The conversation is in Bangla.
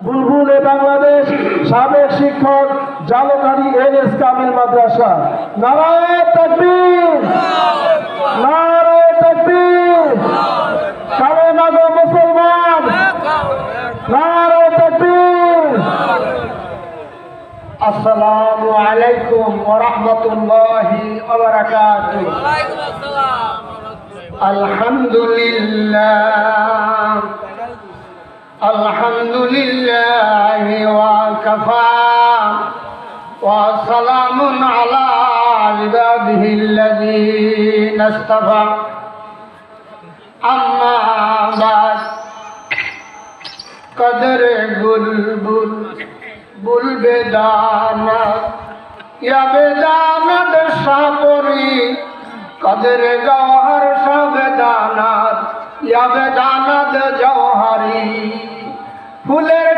বুলবুলে বাংলাদেশ সাবেক শিক্ষক জালকাঠি এনএস কামিল মাদ্রাসা। নারায়ে তাকবীর, নারায়ে তাকবীর, কালেমা গো মুসলমান, নারায়ে তাকবীর। আসসালামু আলাইকুম ওয়া রাহমাতুল্লাহি ওয়া বারাকাতুহু। ওয়ালাইকুম আসসালাম। আলহামদুলিল্লাহ, আলহামদুলিল্লাহি ওয়া কাফা ওয়া সালামুন আলা ইবাদিহিল্লাযীনা ইসতাফা। আম্মা বাদ, কদরে বুলবুল বুলবে দানাত, ইয়া বেদানাত সাপরি কদরে গওহর সবে দানাত, ইয়া বেদানাত জওহরি ফুলের